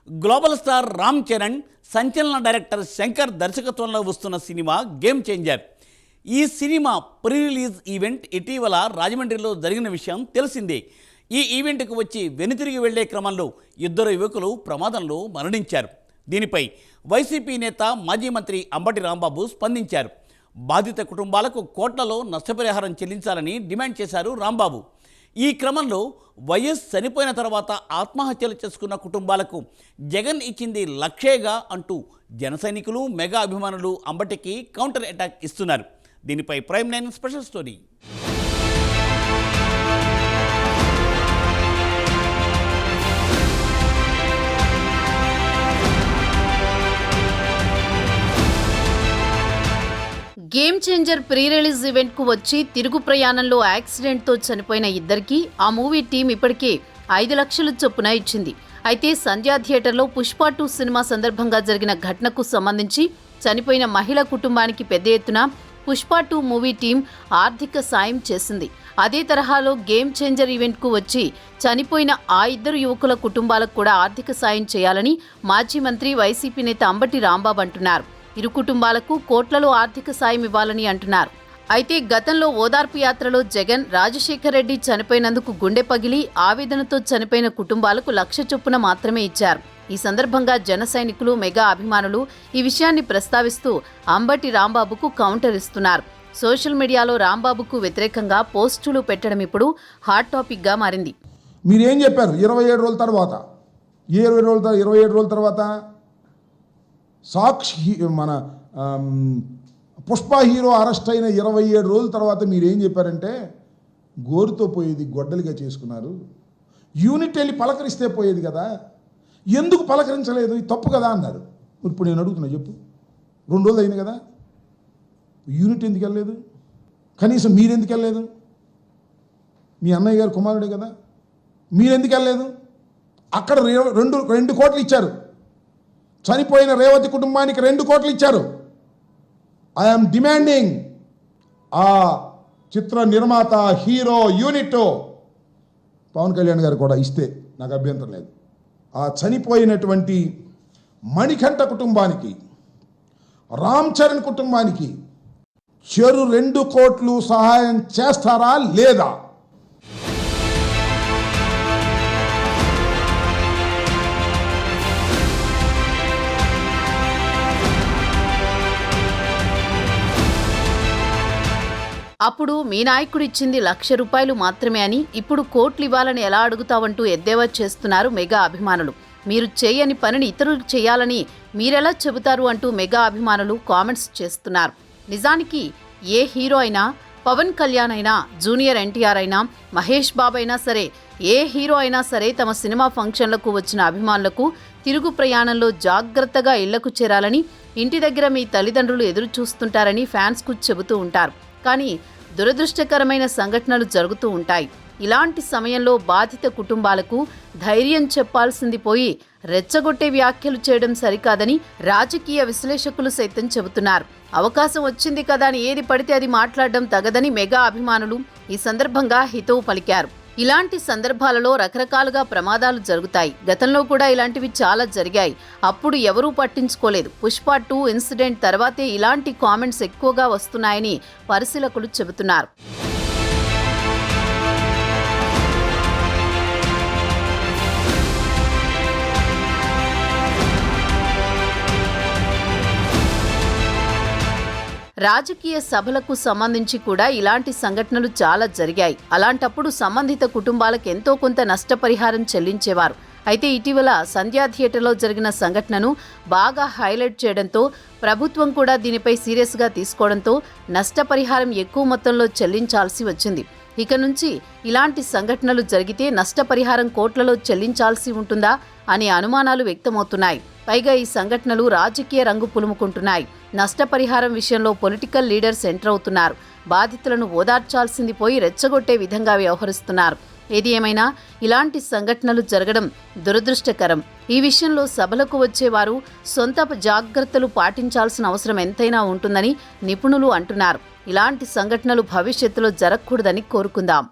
Global star Ram Charan, సంచలన director Shankar దర్శకత్వంలో వస్తున్న సినిమా గేమ్ చేంజర్. ఈ సినిమా ప్రీ రిలీజ్ ఈవెంట్ ఇటీవల రాజమండ్రిలో జరిగిన విషయం తెలిసిందే. ఈ ఈవెంట్కు వచ్చి వెనుతిరిగి వెళ్లే క్రమంలో ఇద్దరు యువకులు ప్రమాదంలో మరణించారు. దీనిపై వైసీపీ నేత మాజీ మంత్రి అంబటి రాంబాబు స్పందించారు. బాధిత కుటుంబాలకు కోట్లలో నష్టపరిహారం చెల్లించాలని డిమాండ్ చేశారు రాంబాబు. ఈ క్రమంలో వైఎస్ చనిపోయిన తర్వాత ఆత్మహత్యలు చేసుకున్న కుటుంబాలకు జగన్ ఇచ్చింది లక్షేగా అంటూ జన సైనికులు, మెగా అభిమానులు అంబటికి కౌంటర్ అటాక్ ఇస్తున్నారు. దీనిపై prime 9 special story. Game changer pre release event కు వచ్చి తిరుగు ప్రయాణంలో యాక్సిడెంట్ తో చనిపోయిన ఇద్దరికి ఆ మూవీ టీం ఇప్పటికే 5 లక్షల చొప్పున ఇచ్చింది. అయితే సంధ్యా థియేటర్లో పుష్ప 2 సినిమా సందర్భంగా జరిగిన ఘటనకు సంబంధించి చనిపోయిన మహిళ కుటుంబానికి పెద్ద ఎత్తున పుష్ప 2 మూవీ టీం ఆర్థిక సాయం చేసింది. అదే తరహాలో గేమ్ చేంజర్ ఈవెంట్ కు వచ్చి చనిపోయిన ఆ ఇద్దరు యువకుల కుటుంబాలకు కూడా ఆర్థిక సాయం చేయాలని మాజీ మంత్రి వైసీపీ నేత అంబటి రాంబాబు అంటున్నారు. ఇరు కుటుంబాలకు కోట్లలో ఆర్థిక సాయం ఇవ్వాలని అంటున్నారు. అయితే గతంలో ఓదార్పు యాత్రలో జగన్, రాజశేఖర్ రెడ్డి చనిపోయినందుకు గుండె పగిలి ఆవేదనతో చనిపోయిన కుటుంబాలకు 1,00,000 చొప్పున మాత్రమే ఇచ్చారు. ఈ సందర్భంగా జన సైనికులు, మెగా అభిమానులు ఈ విషయాన్ని ప్రస్తావిస్తూ అంబటి రాంబాబుకు కౌంటర్ ఇస్తున్నారు. సోషల్ మీడియాలో రాంబాబుకు వ్యతిరేకంగా పోస్టులు పెట్టడం ఇప్పుడు హాట్ టాపిక్ గా మారింది. మీరేం చెప్పారు? 27 రోజుల తర్వాత 27 రోజుల తర్వాత సాక్షి మన పుష్ప హీరో అరెస్ట్ అయిన 27 రోజుల తర్వాత మీరేం చెప్పారంటే గోరుతో పోయేది గొడ్డలిగా చేసుకున్నారు, యూనిట్ వెళ్ళి పలకరిస్తే పోయేది కదా, ఎందుకు పలకరించలేదు, ఇది తప్పు కదా అన్నారు. ఇప్పుడు నేను అడుగుతున్నా, చెప్పు, 2 రోజులు అయింది కదా, యూనిట్ ఎందుకు వెళ్ళలేదు? కనీసం మీరెందుకు వెళ్ళలేదు? మీ అన్నయ్య గారు కుమారుడే కదా, మీరెందుకు వెళ్ళలేదు? అక్కడ 2 కోట్లు ఇచ్చారు. చనిపోయిన రేవతి కుటుంబానికి 2 కోట్లు ఇచ్చారు. ఐఎమ్ డిమాండింగ్ ఆ చిత్ర నిర్మాత, హీరో, యూనిట్ పవన్ కళ్యాణ్ గారు కూడా ఇస్తే నాకు అభ్యంతరం లేదు. ఆ చనిపోయినటువంటి మణికంఠ కుటుంబానికి, రామ్ చరణ్ కుటుంబానికి చెరు 2 కోట్లు సహాయం చేస్తారా లేదా? అప్పుడు మీ నాయకుడు ఇచ్చింది 1,00,000 రూపాయలు మాత్రమే అని ఇప్పుడు కోట్లు ఇవ్వాలని ఎలా అడుగుతావంటూ ఎద్దేవా చేస్తున్నారు మెగా అభిమానులు. మీరు చేయని పనిని ఇతరులు చేయాలని మీరెలా చెబుతారు అంటూ మెగా అభిమానులు కామెంట్స్ చేస్తున్నారు. నిజానికి ఏ హీరో అయినా, పవన్ కళ్యాణ్ అయినా, జూనియర్ ఎన్టీఆర్ అయినా, మహేష్ బాబు అయినా సరే, ఏ హీరో అయినా సరే తమ సినిమా ఫంక్షన్లకు వచ్చిన అభిమానులకు తిరుగు ప్రయాణంలో జాగ్రత్తగా ఇళ్లకు చేరాలని, ఇంటి దగ్గర మీ తల్లిదండ్రులు ఎదురు చూస్తుంటారని ఫ్యాన్స్కు చెబుతూ ఉంటారు. కానీ దురదృష్టకరమైన సంఘటనలు జరుగుతూ ఉంటాయి. ఇలాంటి సమయంలో బాధిత కుటుంబాలకు ధైర్యం చెప్పాల్సింది పోయి రెచ్చగొట్టే వ్యాఖ్యలు చేయడం సరికాదని రాజకీయ విశ్లేషకులు సైతం చెబుతున్నారు. అవకాశం వచ్చింది కదా అని ఏది పడితే అది మాట్లాడడం తగదని మెగా అభిమానులు ఈ సందర్భంగా హితవు పలికారు. ఇలాంటి సందర్భాలలో రకరకాలుగా ప్రమాదాలు జరుగుతాయి. గతంలో కూడా ఇలాంటివి చాలా జరిగాయి. అప్పుడు ఎవరూ పట్టించుకోలేదు. పుష్ప 2 ఇన్సిడెంట్ తర్వాతే ఇలాంటి కామెంట్స్ ఎక్కువగా వస్తున్నాయని పరిశీలకులు చెబుతున్నారు. రాజకీయ సభలకు సంబంధించి కూడా ఇలాంటి సంఘటనలు చాలా జరిగాయి. అలాంటప్పుడు సంబంధిత కుటుంబాలకు ఎంతో కొంత నష్టపరిహారం చెల్లించేవారు. అయితే ఇటీవల సంధ్యా థియేటర్లో జరిగిన సంఘటనను బాగా హైలైట్ చేయడంతో ప్రభుత్వం కూడా దీనిపై సీరియస్గా తీసుకోవడంతో నష్టపరిహారం ఎక్కువ మొత్తంలో చెల్లించాల్సి వచ్చింది. ఇక నుంచి ఇలాంటి సంఘటనలు జరిగితే నష్టపరిహారం కోట్లలో చెల్లించాల్సి ఉంటుందా అనే అనుమానాలు వ్యక్తమవుతున్నాయి. పైగా ఈ సంఘటనలు రాజకీయ రంగు పులుముకుంటున్నాయి. నష్టపరిహారం విషయంలో పొలిటికల్ లీడర్స్ ఎంటర్ అవుతున్నారు. బాధితులను ఓదార్చాల్సింది పోయి రెచ్చగొట్టే విధంగా వ్యవహరిస్తున్నారు. ఏది ఏమైనా ఇలాంటి సంఘటనలు జరగడం దురదృష్టకరం. ఈ విషయంలో సభలకు వచ్చేవారు సొంత జాగ్రత్తలు పాటించాల్సిన అవసరం ఎంతైనా ఉంటుందని నిపుణులు అంటున్నారు. ఇలాంటి సంఘటనలు భవిష్యత్తులో జరగకూడదని కోరుకుందాం.